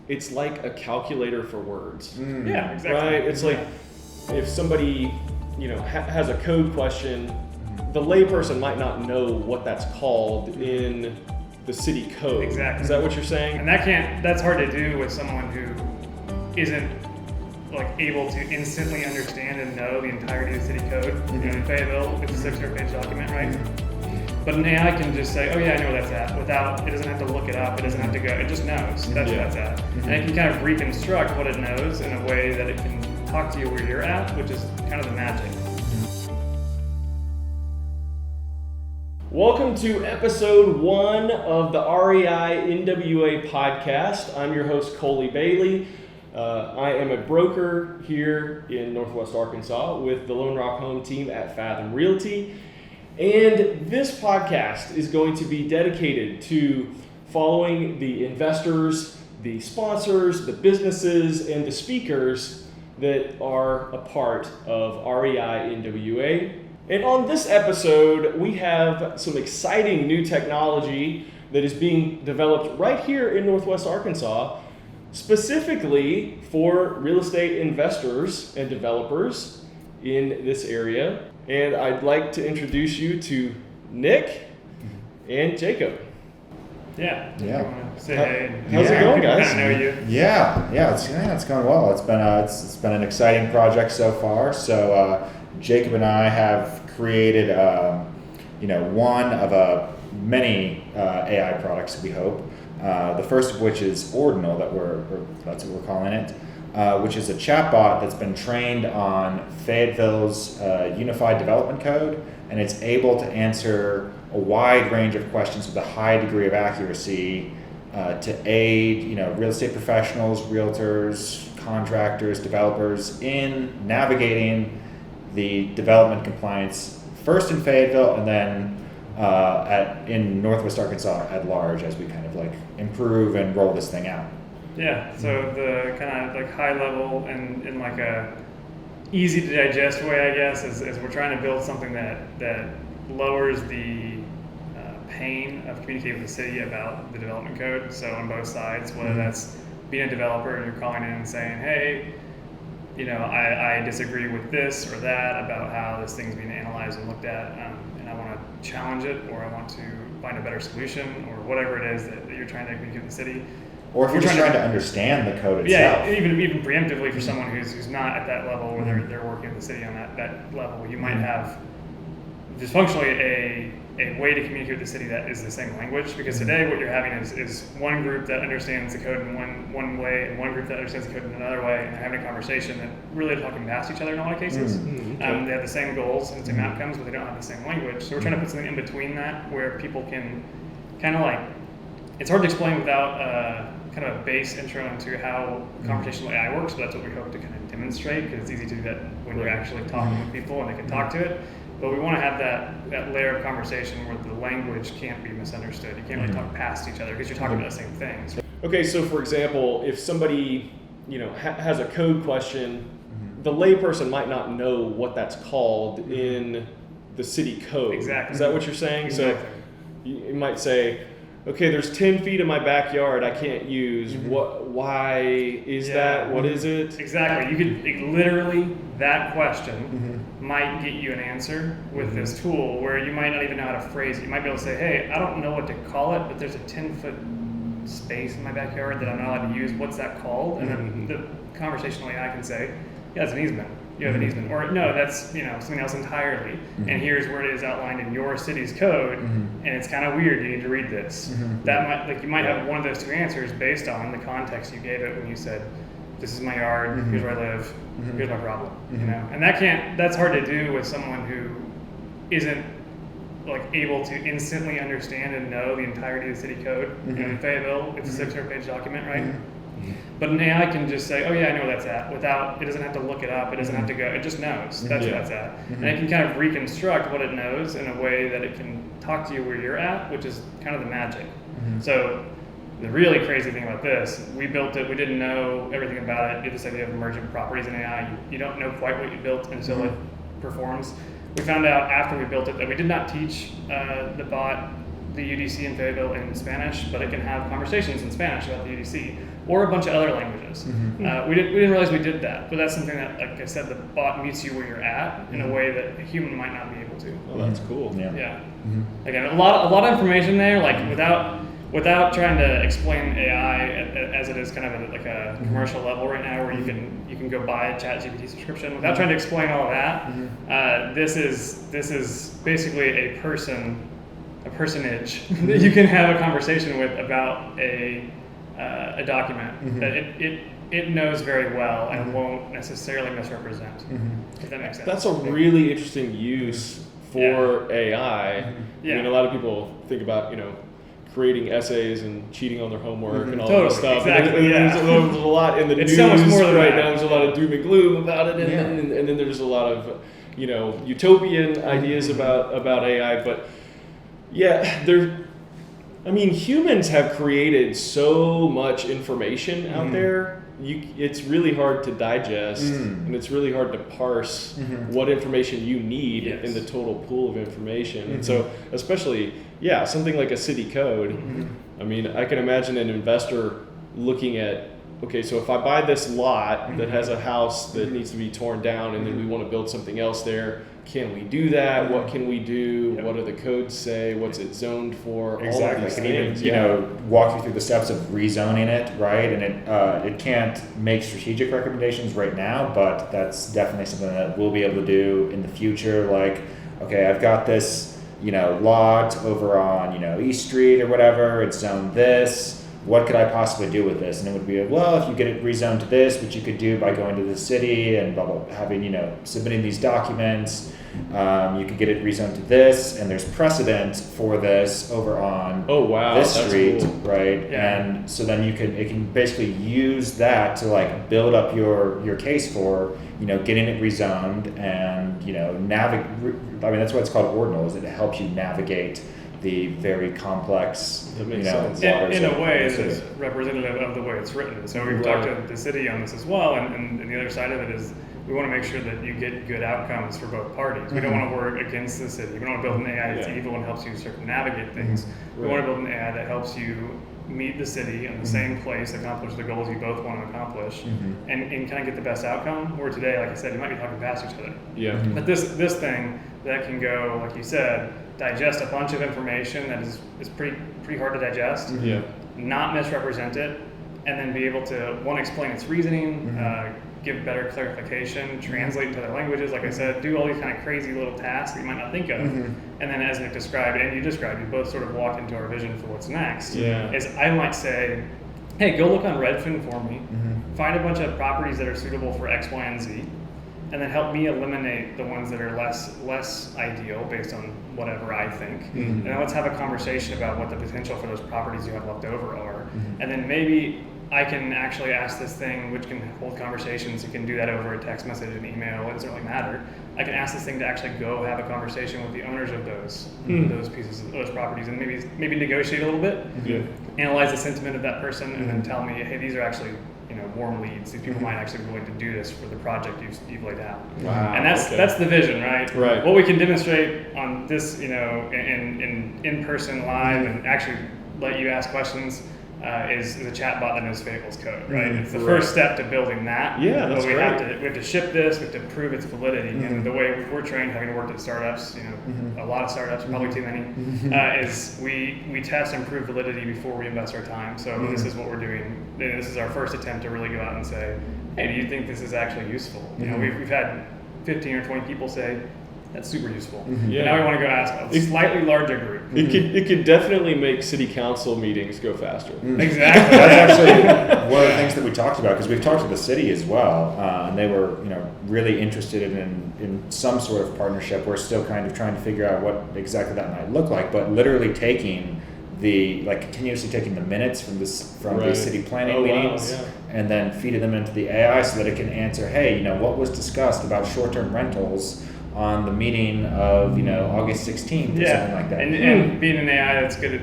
it's like a calculator for words. Yeah, exactly. Right? It's like if somebody, has a code question, the layperson might not know what that's called in the city code. Exactly. Is that what you're saying? And that's hard to do with someone who isn't able to instantly understand and know the entirety of the city code. In Fayetteville, it's a 600-page document, right? But an AI can just say, oh yeah, I know where that's at, without, it doesn't have to look it up, it doesn't have to go, it just knows that's where that's at. And it can kind of reconstruct what it knows in a way that it can talk to you where you're at, which is kind of the magic. Welcome to episode 1 of the REI-NWA podcast. I'm your host, Coley Bailey. I am a broker here in Northwest Arkansas with the Lone Rock Home team at Fathom Realty. And this podcast is going to be dedicated to following the investors, the sponsors, the businesses, and the speakers that are a part of REI-NWA. And on this episode, we have some exciting new technology that is being developed right here in Northwest Arkansas, specifically for real estate investors and developers in this area. And I'd like to introduce you to Nick and Jacob. Yeah. Say hey. How's it going, guys? I know you. It's going well. It's been an exciting project so far. So Jacob and I have created one of many AI products, we hope. The first of which is Ordinal, that's what we're calling it, which is a chatbot that's been trained on Fayetteville's Unified Development Code, and it's able to answer a wide range of questions with a high degree of accuracy to aid, real estate professionals, realtors, contractors, developers in navigating the development compliance first in Fayetteville and then in Northwest Arkansas at large as we kind of improve and roll this thing out. Yeah, so the kind of high level and in a easy to digest way, I guess, is we're trying to build something that lowers the pain of communicating with the city about the development code. So on both sides, whether that's being a developer and you're calling in and saying, hey, I disagree with this or that about how this thing's being analyzed and looked at, and I want to challenge it, or I want to find a better solution, or whatever it is that you're trying to communicate with the city. Or if you're just trying to understand the code itself. Yeah, even preemptively for someone who's not at that level where they're working with the city on that level, you might have dysfunctionally a way to communicate with the city that is the same language, because today what you're having is one group that understands the code in one way and one group that understands the code in another way, and they're having a conversation that really are talking past each other in a lot of cases. They have the same goals and same outcomes, but they don't have the same language. So we're trying to put something in between that where people can kind of it's hard to explain without kind of a base intro into how conversational AI works, but that's what we hope to kind of demonstrate, because it's easy to do that when you're actually talking with people and they can talk to it. But we want to have that layer of conversation where the language can't be misunderstood. You can't really talk past each other because you're talking about the same things. Okay, so for example, if somebody has a code question, the layperson might not know what that's called in the city code. Exactly. Is that what you're saying? Exactly. So you might say, okay, there's 10 feet in my backyard I can't use. Why is that? What is it? Exactly. You could literally, that question might get you an answer with this tool where you might not even know how to phrase it. You might be able to say, hey, I don't know what to call it, but there's a 10-foot space in my backyard that I'm not allowed to use. What's that called? And then the conversational AI can say, yeah, it's an easement. You have an easement. Or no, that's something else entirely. And here's where it is outlined in your city's code, and it's kind of weird. You need to read this. That might you might have one of those two answers based on the context you gave it when you said, this is my yard, here's where I live, here's my problem. And that's hard to do with someone who isn't able to instantly understand and know the entirety of the city code. In Fayetteville, it's a 600-page document, right? But an AI can just say, oh yeah, I know where that's at, without, it doesn't have to look it up, it doesn't have to go, it just knows that's where that's at. And it can kind of reconstruct what it knows in a way that it can talk to you where you're at, which is kind of the magic. So the really crazy thing about this, we built it, we didn't know everything about it. You have this idea of emergent properties in AI. You don't know quite what you built until it performs. We found out after we built it that we did not teach the bot the UDC in Fayetteville in Spanish, but it can have conversations in Spanish about the UDC. or a bunch of other languages. We didn't realize we did that, but that's something that, like I said, the bot meets you where you're at in a way that a human might not be able to. Oh, that's cool. Yeah. Again, a lot of information there, like without trying to explain AI as it is kind of at like a commercial level right now, where you can go buy a ChatGPT subscription. Without trying to explain all of that, this is basically a personage that you can have a conversation with about a document that it knows very well and won't necessarily misrepresent. If that makes sense. That's a really interesting use for AI. I mean, a lot of people think about, creating essays and cheating on their homework and all that stuff. Exactly. There's a lot in the news so much more than right that. now. There's a lot of doom and gloom about it, and then there's a lot of utopian ideas about AI. But humans have created so much information out there. It's really hard to digest, and it's really hard to parse what information you need in the total pool of information. And so, especially, something like a city code. I mean, I can imagine an investor looking at, okay, so if I buy this lot that has a house that needs to be torn down, and then we want to build something else there, can we do that? What can we do? What do the codes say? What's it zoned for? Exactly. All of these things. Even, walk you through the steps of rezoning it, right? And it can't make strategic recommendations right now, but that's definitely something that we'll be able to do in the future. Like, okay, I've got this, lot over on, East Street or whatever. It's zoned this. What could I possibly do with this? And it would be, well, if you get it rezoned to this, which you could do by going to the city and blah, blah, having, submitting these documents. You could get it rezoned to this, and there's precedent for this over on this street, cool. right? Yeah. And so then it can basically use that to like build up your case for, getting it rezoned and, navigate. I mean, that's why it's called ordinal, is it helps you navigate the very complex, That makes sense. In a way that is representative of the way it's written. So we've talked to the city on this as well, and the other side of it is we want to make sure that you get good outcomes for both parties. We don't want to work against the city. We don't want to build an AI that's evil and helps you circumnavigate things. We want to build an AI that helps you meet the city in the same place, accomplish the goals you both want to accomplish, and kind of get the best outcome. Where today, like I said, you might be talking past each other. Yeah. But this thing that can go, like you said, digest a bunch of information that is pretty hard to digest, not misrepresent it, and then be able to, one, explain its reasoning, give better clarification, translate into other languages, like I said, do all these kind of crazy little tasks that you might not think of. And then as Nick described, and you described, you both sort of walked into our vision for what's next. Is I might say, hey, go look on Redfin for me, find a bunch of properties that are suitable for X, Y, and Z, and then help me eliminate the ones that are less ideal based on whatever I think. And then let's have a conversation about what the potential for those properties you have left over are. And then maybe I can actually ask this thing, which can hold conversations. You can do that over a text message, an email. It doesn't really matter. I can ask this thing to actually go have a conversation with the owners of those pieces, of those properties, and maybe negotiate a little bit. Analyze the sentiment of that person, and then tell me, hey, these are actually warm leads. These people might actually be willing to do this for the project you've laid out. Wow. And that's the vision, right? Right. What we can demonstrate on this, in person, live, and actually let you ask questions. Is a chat bot that knows Fable's code, right? It's the first step to building that. Yeah, that's but we great. have to ship this, we have to prove its validity. And the way we're trained, having worked at startups, a lot of startups, probably too many, is we test and prove validity before we invest our time. So this is what we're doing. This is our first attempt to really go out and say, hey, do you think this is actually useful? We've had 15 or 20 people say, that's super useful. Yeah. Now we want to go ask a slightly larger group. It could definitely make city council meetings go faster. Exactly. That's actually one of the things that we talked about, because we've talked to the city as well, and they were really interested in some sort of partnership. We're still kind of trying to figure out what exactly that might look like, but literally continuously taking the minutes from the city planning meetings and then feeding them into the AI so that it can answer, hey, what was discussed about short-term rentals on the meeting of August 16th or something like that. And being an AI that's good at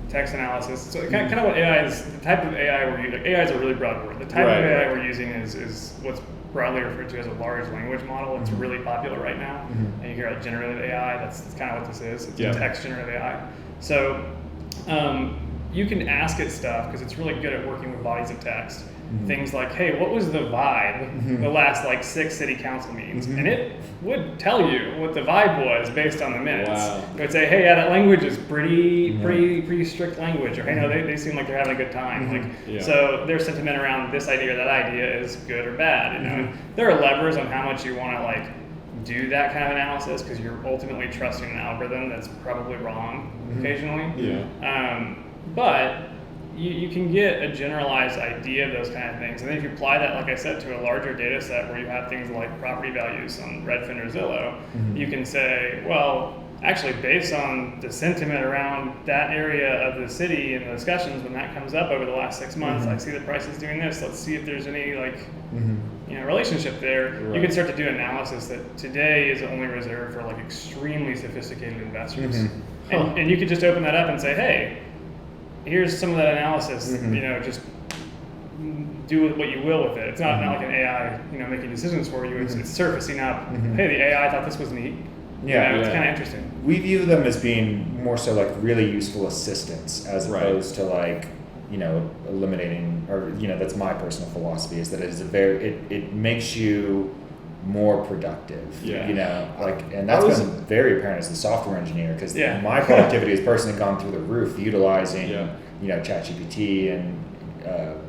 text analysis. So kind of what AI is, the type of AI we're using. AI is a really broad word. The type of AI we're using is what's broadly referred to as a large language model. It's really popular right now. And you hear about generative AI. That's kind of what this is. It's a text generative AI. So you can ask it stuff because it's really good at working with bodies of text. Things like, hey, what was the vibe the last like 6 city council meetings? And it would tell you what the vibe was based on the minutes. Wow. It would say, hey, yeah, that language is pretty strict language, or hey, no, they seem like they're having a good time. So their sentiment around this idea or that idea is good or bad. You know, there are levers on how much you want to like do that kind of analysis because you're ultimately trusting an algorithm that's probably wrong occasionally. But you can get a generalized idea of those kind of things. And then if you apply that, like I said, to a larger data set where you have things like property values on Redfin or Zillow, you can say, well, actually based on the sentiment around that area of the city and the discussions when that comes up over the last 6 months, I see the price is doing this. Let's see if there's any like relationship there. You can start to do analysis that today is only reserved for like extremely sophisticated investors. And you could just open that up and say, hey, here's some of that analysis, just do what you will with it. It's not like an AI, making decisions for you. It's surfacing up, hey, the AI thought this was neat. It's kind of interesting. We view them as being more so like really useful assistants as opposed to like, eliminating, or, that's my personal philosophy, is that it is it makes you more productive, and that's been very apparent as a software engineer, because my productivity has personally gone through the roof utilizing, ChatGPT and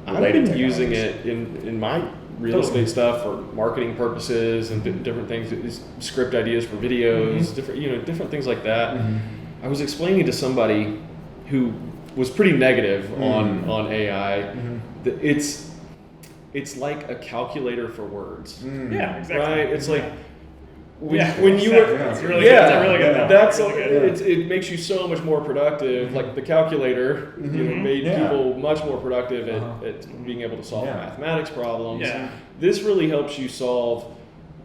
I've been using it in my real estate stuff for marketing purposes and different things, script ideas for videos, different things like that. I was explaining to somebody who was pretty negative on AI that it's like a calculator for words. Yeah, exactly. Right? It's like when you it's really good. It makes you so much more productive. Like the calculator, made people much more productive at being able to solve mathematics problems. This really helps you solve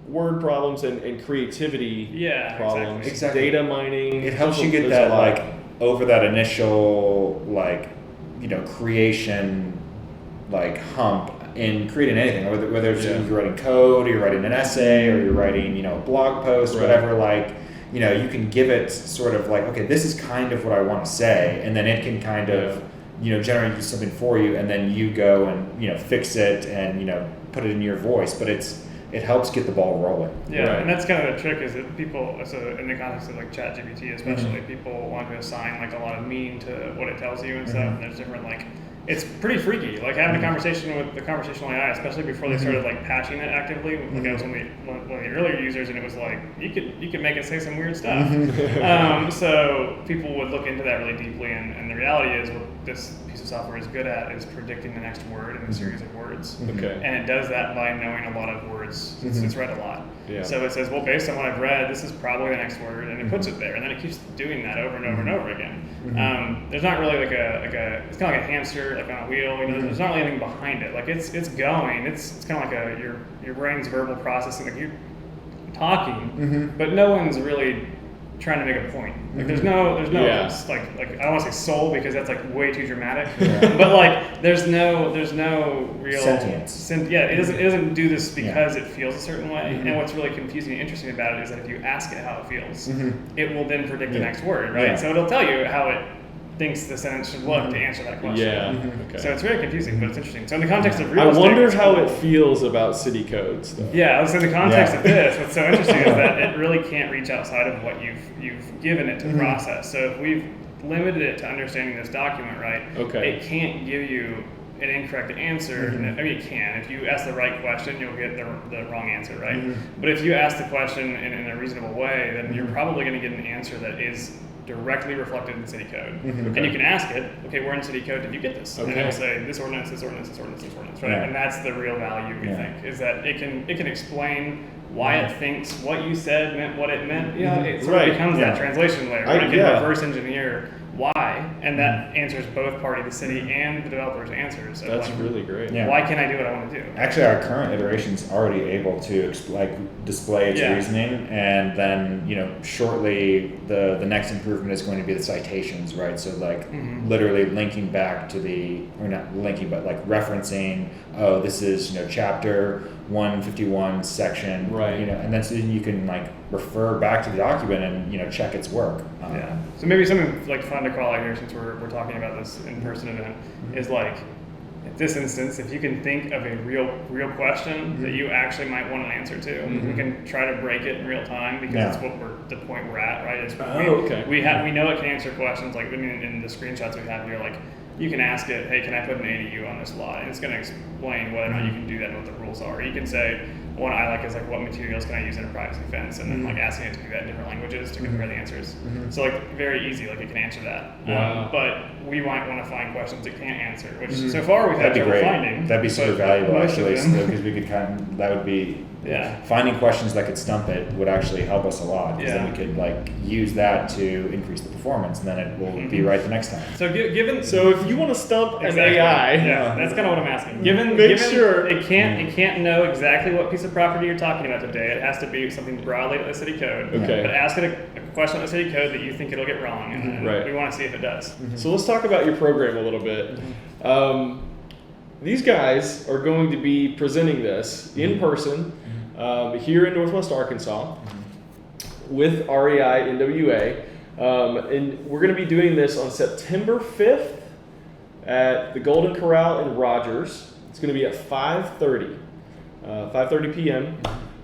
word problems and creativity problems. Exactly. Data mining. It helps you get that like over that initial like creation like hump in creating anything, whether it's you're writing code, or you're writing an essay, or you're writing a blog post, whatever. Like you can give it sort of like, okay, this is kind of what I want to say, and then it can kind of generate something for you, and then you go and fix it and put it in your voice. But it helps get the ball rolling. And that's kind of the trick, is that people, so in the context of like ChatGPT especially, people want to assign like a lot of meaning to what it tells you and stuff, and there's different like, it's pretty freaky. Like having a conversation with the conversational AI, especially before they started like patching it actively. Like I was one of the earlier users, and it was like you could make it say some weird stuff. So people would look into that really deeply, and the reality is what this piece of software is good at is predicting the next word in a series of words. And it does that by knowing a lot of words. It's read a lot. So it says, well, based on what I've read, this is probably the next word, and it puts it there, and then it keeps doing that over and over and over again. There's not really like a it's kind of like a hamster like on a wheel. There's not really anything behind it. Like it's going. It's kind of like your brain's verbal processing. Like you're talking, but no one's really trying to make a point. Like there's no like I don't want to say soul, because that's like way too dramatic. But like there's no real sentience. It doesn't do this because it feels a certain way. And what's really confusing and interesting about it is that if you ask it how it feels, it will then predict the next word, right? So it'll tell you how it thinks the sentence should look to answer that question. So it's very confusing, but it's interesting. So in the context of real estate, I wonder how it feels about city codes, though. Yeah, so in the context of this, what's so interesting is that it really can't reach outside of what you've given it to process. So if we've limited it to understanding this document, right, it can't give you an incorrect answer. I mean, it can. If you ask the right question, you'll get the wrong answer, right? But if you ask the question in a reasonable way, then you're probably going to get an answer that is directly reflected in city code. And you can ask it, okay, we're in city code, did you get this? And it'll say this ordinance, this ordinance, this ordinance, this ordinance, right? And that's the real value, we think, is that it can explain why it thinks what you said meant what it meant. It sort of becomes that translation layer. It can reverse engineer why, and that answers both party, the city and the developer's answers. That's like, really great. Why can't I do what I want to do? Actually, our current iteration's already able to display its reasoning, and then shortly the next improvement is going to be the citations, right? So literally linking back to or not linking, but like referencing, oh, this is chapter 151 section, Right. And then so you can like refer back to the document and check its work. Yeah. So maybe something like fun to call out here, since we're talking about this in-person event, is like, at this instance, if you can think of a real question that you actually might want an answer to, we can try to break it in real time, because that's what the point we're at, right? Is we know it can answer questions. Like, I mean, in the screenshots we have here, like, you can ask it, hey, can I put an ADU on this lot? And it's going to explain whether or not you can do that and what the rules are. You can say, one I like is like, what materials can I use in a privacy fence? And then like asking it to do that in different languages to compare the answers. So like very easy, like it can answer that. But we might want to find questions it can't answer, which so far we've had trouble finding. That'd be super valuable actually, because we could that would be, finding questions that could stump it would actually help us a lot, because then we could like use that to increase the performance, and then it will be right the next time. So So if you want to stump an AI, that's kind of what I'm asking. Make sure it can't know exactly what piece of property you're talking about today. It has to be something broadly in the city code. Okay. But ask it a question in the city code that you think it'll get wrong, and we want to see if it does. So let's talk about your program a little bit. These guys are going to be presenting this in person here in Northwest Arkansas with REI-NWA. And we're going to be doing this on September 5th at the Golden Corral in Rogers. It's going to be at 5:30 p.m.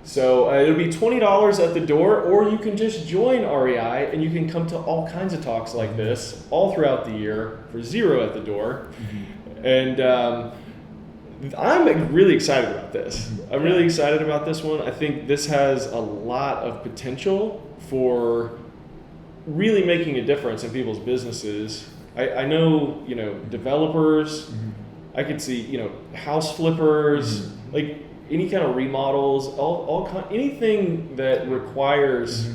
So it'll be $20 at the door, or you can just join REI and you can come to all kinds of talks like this all throughout the year for $0 at the door. And I'm really excited about this. I'm really excited about this one. I think this has a lot of potential for really making a difference in people's businesses. I know, developers. I could see, house flippers, like any kind of remodels, anything that requires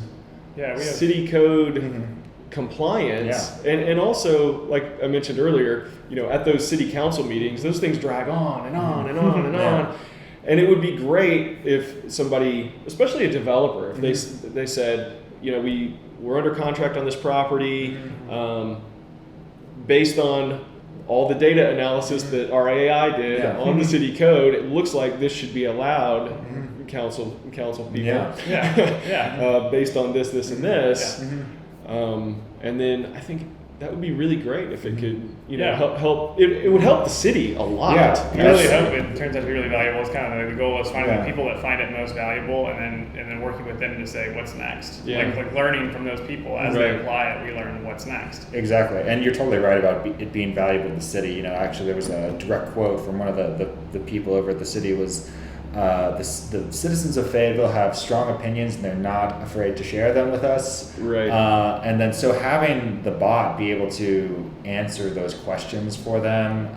city code compliance, and also, like I mentioned earlier, at those city council meetings, those things drag on and on and on and on. And it would be great if somebody, especially a developer, if they said, we're under contract on this property, based on all the data analysis that our AI did on the city code, it looks like this should be allowed. Council people, based on this, and this. And then I think that would be really great if it could, help. It would help the city a lot. I really hope it turns out to be really valuable. It's kind of the goal is finding the people that find it most valuable, and then working with them to say what's next. Like learning from those people as they apply it, we learn what's next. Exactly, and you're totally right about it being valuable to the city. Actually, there was a direct quote from one of the people over at the city was. The citizens of Fayetteville have strong opinions and they're not afraid to share them with us. Right. And then so having the bot be able to answer those questions for them,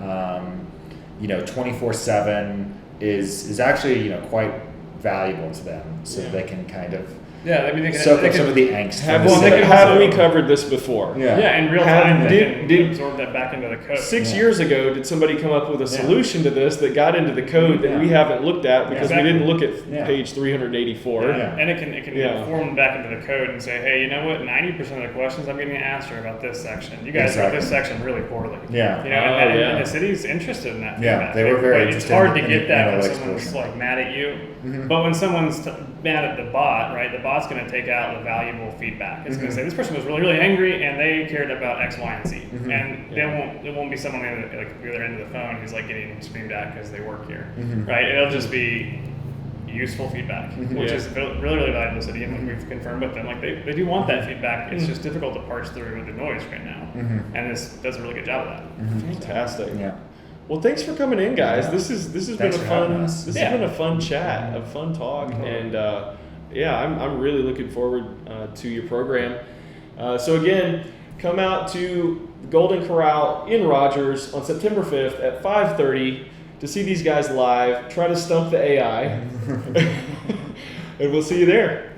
24/7 is actually quite valuable to them. So they can kind of they can soak up some of the angst. Have we covered this before? In real time. Did absorb that back into the code. 6 years ago, did somebody come up with a solution to this that got into the code that we haven't looked at because we didn't look at page 384? And it can inform back into the code and say, hey, you know what? 90% of the questions I'm getting asked are about this section. You guys wrote this section really poorly. And the city's interested in that. They were very interested. It's hard to get that when someone's like mad at you. But when someone's mad at the bot, right? The bot's going to take out the valuable feedback. It's going to say this person was really, really angry and they cared about X, Y, and Z. And it won't be someone like the other end of the phone who's like getting screamed at because they work here, right? It'll just be useful feedback, which is really, really valuable to the city, and we've confirmed with them, like they do want that feedback. It's just difficult to parse through the noise right now, and this does a really good job of that. Fantastic. Well, thanks for coming in, guys. This has been a fun. This has been a fun chat, a fun talk, and I'm really looking forward to your program. So again, come out to Golden Corral in Rogers on September 5th at 5:30 to see these guys live. Try to stump the AI, and we'll see you there.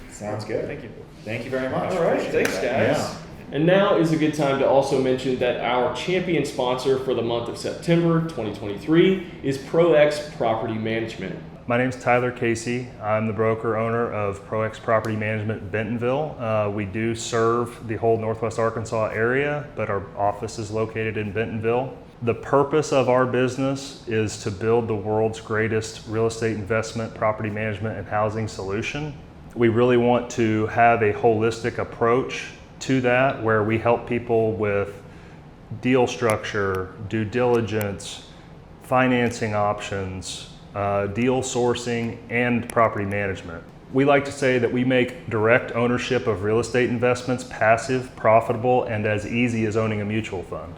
Sounds good. Thank you. Thank you very much. All right, thanks, guys. And now is a good time to also mention that our champion sponsor for the month of September 2023 is ProX Property Management. My name is Tyler Casey. I'm the broker owner of ProX Property Management Bentonville. We do serve the whole Northwest Arkansas area, but our office is located in Bentonville. The purpose of our business is to build the world's greatest real estate investment, property management, and housing solution. We really want to have a holistic approach to that, where we help people with deal structure, due diligence, financing options, deal sourcing, and property management. We like to say that we make direct ownership of real estate investments passive, profitable, and as easy as owning a mutual fund.